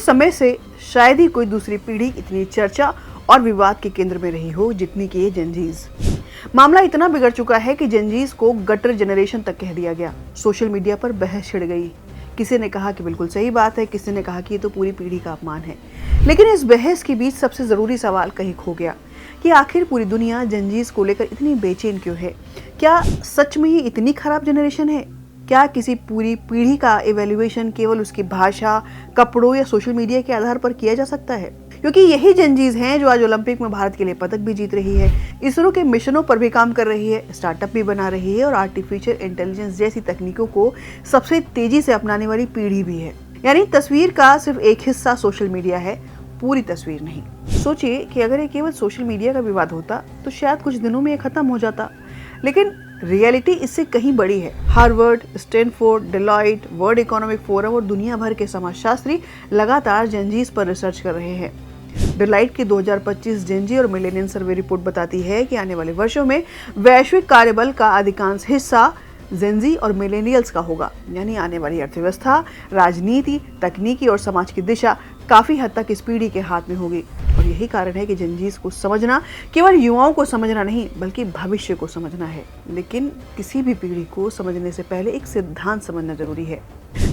उस समय से शायद ही कोई दूसरी पीढ़ी इतनी चर्चा और विवाद के केंद्र में रही हो जितनी कि ये जेनजीज। मामला इतना बिगड़ चुका है कि जेनजीज को गटर जनरेशन तक कह दिया गया। सोशल मीडिया पर बहस छिड़ गई। किसी ने कहा कि बिल्कुल सही बात है, किसी ने कहा कि ये तो पूरी पीढ़ी का अपमान है। लेकिन इस बहस के बीच सबसे जरूरी सवाल कहीं खो गया कि आखिर पूरी दुनिया जेनजीज को लेकर इतनी बेचैन क्यों है? क्या सच में ये इतनी खराब जनरेशन है? क्या किसी पूरी पीढ़ी का इवैल्यूएशन केवल उसकी भाषा, कपड़ों या सोशल मीडिया के आधार पर किया जा सकता है? क्योंकि यही जेनजीज हैं जो आज ओलंपिक में भारत के लिए पदक भी जीत रही है, इसरो के मिशनों पर भी काम कर रही है, स्टार्टअप भी बना रही है और आर्टिफिशियल इंटेलिजेंस जैसी तकनीकों को सबसे तेजी से अपनाने वाली पीढ़ी भी है। यानी तस्वीर का सिर्फ एक हिस्सा सोशल मीडिया है, पूरी तस्वीर नहीं। सोचिए कि अगर ये केवल सोशल मीडिया का विवाद होता तो शायद कुछ दिनों में ये खत्म हो जाता, लेकिन रियलिटी इससे कहीं बड़ी है। Harvard, Stanford, Deloitte, world economic forum और दुनिया भर के समाजशास्त्री लगातार जेनजीज पर रिसर्च कर रहे हैं। डेलॉइट की 2025 जेनजी और मिलेनियल सर्वे रिपोर्ट बताती है कि आने वाले वर्षों में वैश्विक कार्यबल का अधिकांश हिस्सा जेनजी और मिलेनियल्स का होगा। यानी आने वाली अर्थव्यवस्था, राजनीति, तकनीकी और समाज की दिशा काफी हद तक इस पीढ़ी के हाथ में होगी। और यही कारण है कि जेनजीज को समझना केवल युवाओं को समझना नहीं बल्कि भविष्य को समझना है। लेकिन किसी भी पीढ़ी को समझने से पहले एक सिद्धांत समझना जरूरी है।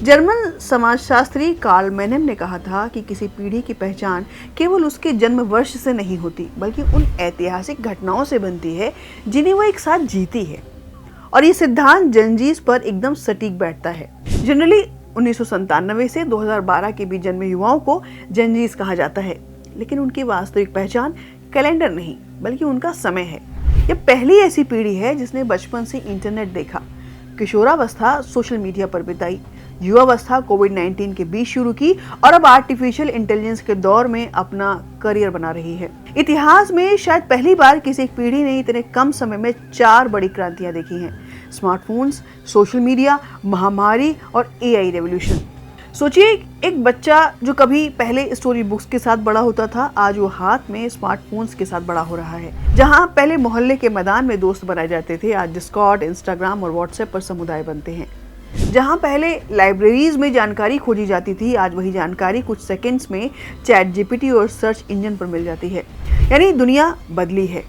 जर्मन समाजशास्त्री कार्ल मेनेम ने कहा था कि किसी पीढ़ी की पहचान केवल उसके जन्म वर्ष से नहीं होती बल्कि उन ऐतिहासिक घटनाओं से बनती है जिन्हें वो एक साथ जीती है। और ये सिद्धांत जेनजीज पर एकदम सटीक बैठता है। जनरली 1997 से 2012 के बीच जन्मे युवाओं को जेनजीज कहा जाता है, लेकिन उनकी वास्तविक पहचान कैलेंडर नहीं बल्कि उनका समय है। यह पहली ऐसी पीढ़ी है जिसने बचपन से इंटरनेट देखा, किशोरावस्था सोशल मीडिया पर बिताई, युवावस्था कोविड-19 के बीच शुरू की और अब आर्टिफिशियल इंटेलिजेंस के दौर में अपना करियर बना रही है। इतिहास में शायद पहली बार किसी एक पीढ़ी ने इतने कम समय में 4 बड़ी क्रांतियां देखी हैं: स्मार्टफोन्स, सोशल मीडिया, महामारी और एआई रेवोल्यूशन। सोचिए, एक बच्चा जो कभी पहले स्टोरी बुक्स के साथ बड़ा होता था, आज वो हाथ में स्मार्टफोन्स के साथ बड़ा हो रहा है। जहां पहले मोहल्ले के मैदान में दोस्त बनाए जाते थे, आज डिस्कॉर्ड, इंस्टाग्राम और व्हाट्सएप पर समुदाय बनते हैं। जहां पहले लाइब्रेरीज में जानकारी खोजी जाती थी, आज वही जानकारी कुछ सेकंड्स में चैट जीपीटी और सर्च इंजन पर मिल जाती है। यानी दुनिया बदली है,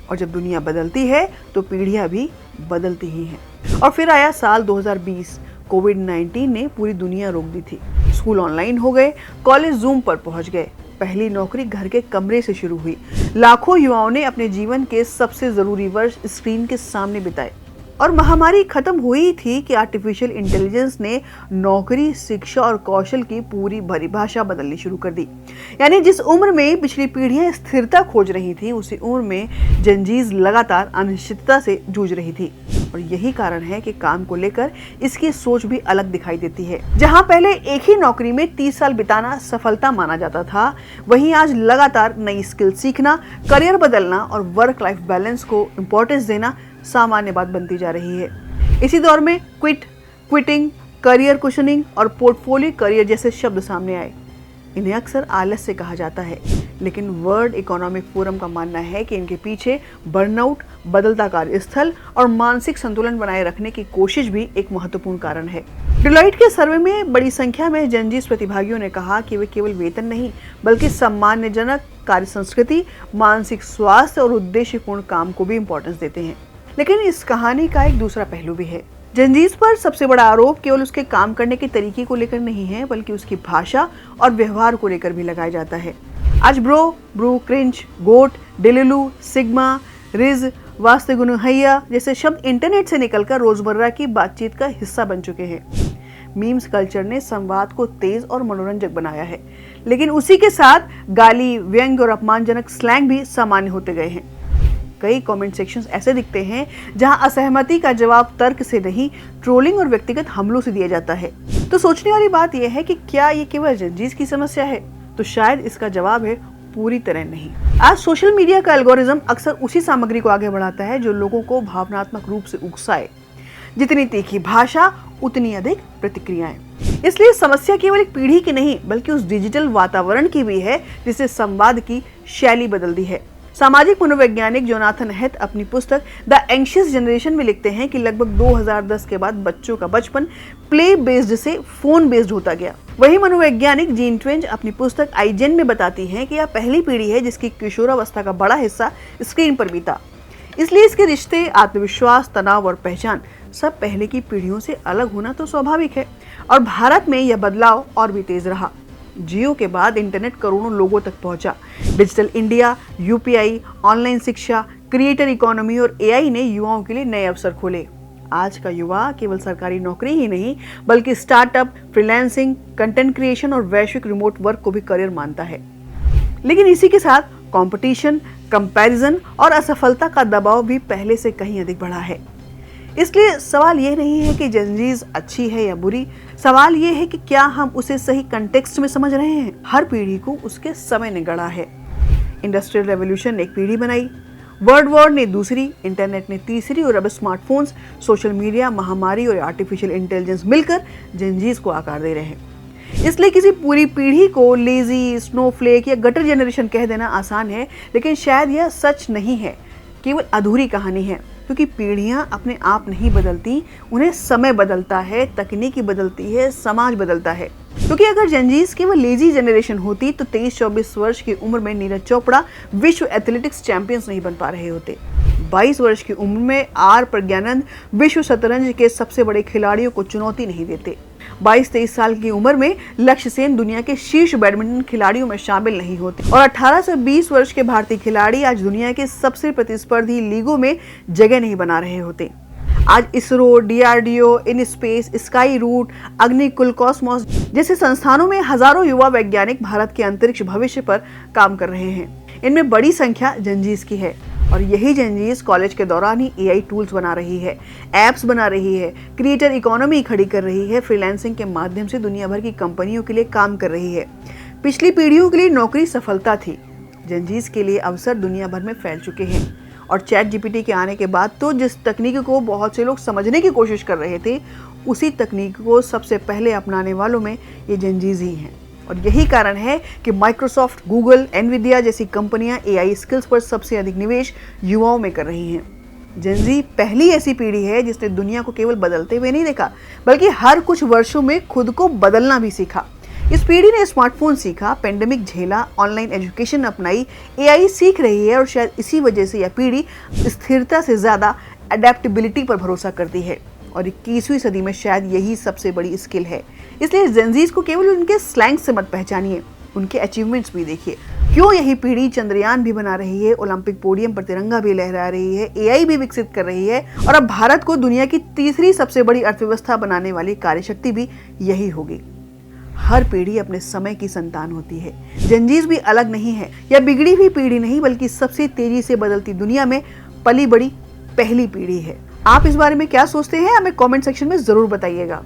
और जब दुनिया बदलती है तो पीढ़ियां भी बदलती ही हैं। और फिर आया साल 2020। कोविड-19 ने पूरी दुनिया रोक दी थी। स्कूल ऑनलाइन हो गए, कॉलेज जूम पर पहुंच गए, पहली नौकरी घर के कमरे से शुरू हुई। लाखों युवाओं ने अपने जीवन के सबसे जरूरी वर्ष स्क्रीन के सामने बिताए। और महामारी खत्म हुई थी कि आर्टिफिशियल इंटेलिजेंस ने नौकरी, शिक्षा और कौशल की पूरी परिभाषा बदलनी शुरू कर दी। यानी जिस उम्र में पिछली पीढ़ियां स्थिरता खोज रही थी, उसी उम्र में जेनजीज लगातार अनिश्चितता से जूझ रही थी। और यही कारण है कि काम को लेकर इसकी सोच भी अलग दिखाई देती है। जहां पहले एक ही नौकरी में 30 साल बिताना सफलता माना जाता था, वहीं आज लगातार नई स्किल सीखना, करियर बदलना और वर्क लाइफ बैलेंस को इम्पोर्टेंस देना सामान्य बात बनती जा रही है। इसी दौर में क्विटिंग, करियर कुशनिंग और पोर्टफोलियो करियर जैसे शब्द सामने आए। इन्हें अक्सर आलस्य कहा जाता है, लेकिन वर्ल्ड इकोनॉमिक फोरम का मानना है कि इनके पीछे बर्नआउट, बदलता कार्यस्थल और मानसिक संतुलन बनाए रखने की कोशिश भी एक महत्वपूर्ण कारण है। डेलॉइट के सर्वे में बड़ी संख्या में जेनजीज प्रतिभागियों ने कहा कि वे केवल वेतन नहीं बल्कि सम्मानजनक कार्य संस्कृति, मानसिक स्वास्थ्य और उद्देश्यपूर्ण काम को भी इम्पोर्टेंस देते हैं। लेकिन इस कहानी का एक दूसरा पहलू भी है। जेनजीज पर सबसे बड़ा आरोप केवल उसके काम करने के तरीके को लेकर नहीं है बल्कि उसकी भाषा और व्यवहार को लेकर भी लगाया जाता है। आज ब्रू, क्रिंच, गोट, डिलिलू, सिग्मा, रिज, वास्तुगुनहैया जैसे शब्द इंटरनेट से निकलकर रोजमर्रा की बातचीत का हिस्सा बन चुके हैं। मीम्स कल्चर ने संवाद को तेज और मनोरंजक बनाया है, लेकिन उसी के साथ गाली, व्यंग्य और अपमानजनक स्लैंग भी सामान्य होते गए हैं। कई कमेंट सेक्शंस ऐसे दिखते हैं जहां असहमति का जवाब तर्क से नहीं, ट्रोलिंग और व्यक्तिगत हमलों से दिया जाता है। तो सोचने वाली बात यह है कि क्या ये केवल जेनजीज की समस्या है? तो शायद इसका जवाब है पूरी तरह नहीं। आज सोशल मीडिया का एल्गोरिज्म अक्सर उसी सामग्री को आगे बढ़ाता है जो लोगों को भावनात्मक रूप से उकसाए। जितनी तीखी भाषा, उतनी अधिक प्रतिक्रियाएं। इसलिए समस्या केवल एक पीढ़ी की नहीं बल्कि उस डिजिटल वातावरण की भी है जिससे संवाद की शैली बदल दी है। सामाजिक मनोवैज्ञानिक जोनाथन हेथ अपनी पुस्तक द एंग्शियस जनरेशन में लिखते हैं कि लगभग 2010 के बाद बच्चों का बचपन प्ले बेस्ड से फोन बेस्ड होता गया। वही मनोवैज्ञानिक जीन ट्वेंज अपनी पुस्तक आइजेन में बताती हैं कि यह पहली पीढ़ी है जिसकी किशोरावस्था का बड़ा हिस्सा स्क्रीन पर बीता। इसलिए इसके रिश्ते, आत्मविश्वास, तनाव और पहचान सब पहले की पीढ़ियों से अलग होना तो स्वाभाविक है। और भारत में यह बदलाव और भी तेज रहा। जियो के बाद इंटरनेट करोड़ों लोगों तक पहुंचा। डिजिटल इंडिया, यूपीआई, ऑनलाइन शिक्षा, क्रिएटर इकोनॉमी और एआई ने युवाओं के लिए नए अवसर खोले। आज का युवा केवल सरकारी नौकरी ही नहीं बल्कि स्टार्टअप, फ्रीलांसिंग, कंटेंट क्रिएशन और वैश्विक रिमोट वर्क को भी करियर मानता है। लेकिन इसी के साथ कंपटीशन, कंपैरिजन और असफलता का दबाव भी पहले से कहीं अधिक बढ़ा है। इसलिए सवाल ये नहीं है कि जेनजीज अच्छी है या बुरी, सवाल ये है कि क्या हम उसे सही कंटेक्स्ट में समझ रहे हैं। हर पीढ़ी को उसके समय ने गढ़ा है। इंडस्ट्रियल रेवोल्यूशन ने एक पीढ़ी बनाई, वर्ल्ड वॉर ने दूसरी, इंटरनेट ने तीसरी और अब स्मार्टफोन्स, सोशल मीडिया, महामारी और आर्टिफिशियल इंटेलिजेंस मिलकर जेनजीज को आकार दे रहे हैं। इसलिए किसी पूरी पीढ़ी को लेजी, स्नोफ्लेक या गटर जनरेशन कह देना आसान है, लेकिन शायद यह सच नहीं है, केवल अधूरी कहानी है। क्योंकि पीढ़ियां अपने आप नहीं बदलती, उन्हें समय बदलता है, तकनीकी बदलती है, समाज बदलता है। क्योंकि अगर जेनजीज केवल लेजी जनरेशन होती तो 23-24 वर्ष की उम्र में नीरज चोपड़ा विश्व एथलेटिक्स चैंपियंस नहीं बन पा रहे होते। 22 वर्ष की उम्र में आर प्रज्ञानंद विश्व शतरंज के सबसे बड़े खिलाड़ियों को चुनौती नहीं देते। 22-23 साल की उम्र में लक्ष्य सेन दुनिया के शीर्ष बैडमिंटन खिलाड़ियों में शामिल नहीं होते। और 18 से 20 वर्ष के भारतीय खिलाड़ी आज दुनिया के सबसे प्रतिस्पर्धी लीगों में जगह नहीं बना रहे होते। आज ISRO, DRDO, in space, Skyroot, Agnikul, Cosmos जैसे संस्थानों में हजारों युवा वैज्ञानिक भारत के अंतरिक्ष भविष्य पर काम कर रहे हैं। इनमें बड़ी संख्या जेनजीज की है और यही जेनजीज कॉलेज के दौरान ही एआई टूल्स बना रही है, एप्स बना रही है, क्रिएटर इकोनॉमी खड़ी कर रही है, फ्रीलांसिंग के माध्यम से दुनिया भर की कंपनियों के लिए काम कर रही है। पिछली पीढ़ियों के लिए नौकरी सफलता थी, जेनजीज के लिए अवसर दुनिया भर में फैल चुके हैं। और चैट जीपीटी के आने के बाद तो जिस तकनीक को बहुत से लोग समझने की कोशिश कर रहे थे, उसी तकनीक को सबसे पहले अपनाने वालों में ये जेनजीज ही हैं। और यही कारण है कि माइक्रोसॉफ्ट, गूगल, एनवीडिया जैसी कंपनियां एआई स्किल्स पर सबसे अधिक निवेश युवाओं में कर रही हैं। जेनजी पहली ऐसी पीढ़ी है जिसने दुनिया को केवल बदलते हुए नहीं देखा, बल्कि हर कुछ वर्षों में खुद को बदलना भी सीखा। इस पीढ़ी ने स्मार्टफोन सीखा, पेंडेमिक झेला, ऑनलाइन एजुकेशन अपनाई, एआई सीख रही है और शायद इसी वजह से यह पीढ़ी स्थिरता से ज्यादा अडेप्टेबिलिटी पर भरोसा करती है। और 21वीं सदी में शायद यही सबसे बड़ी स्किल है। इसलिए जेनजीज को केवल उनके स्लैंग से मत पहचानिए, उनके अचीवमेंट्स भी देखिए। क्यों यही पीढ़ी चंद्रयान भी बना रही है, ओलंपिक पोडियम पर तिरंगा भी लहरा रही है, एआई भी विकसित कर रही है और अब भारत को दुनिया की तीसरी सबसे बड़ी अर्थव्यवस्था बनाने वाली कार्यशक्ति भी यही होगी। हर पीढ़ी अपने समय की संतान होती है। जेनजीज भी अलग नहीं है, यह बिगड़ी हुई पीढ़ी नहीं बल्कि सबसे तेजी से बदलती दुनिया में पली बड़ी पहली पीढ़ी है। आप इस बारे में क्या सोचते हैं, हमें कमेंट सेक्शन में जरूर बताइएगा।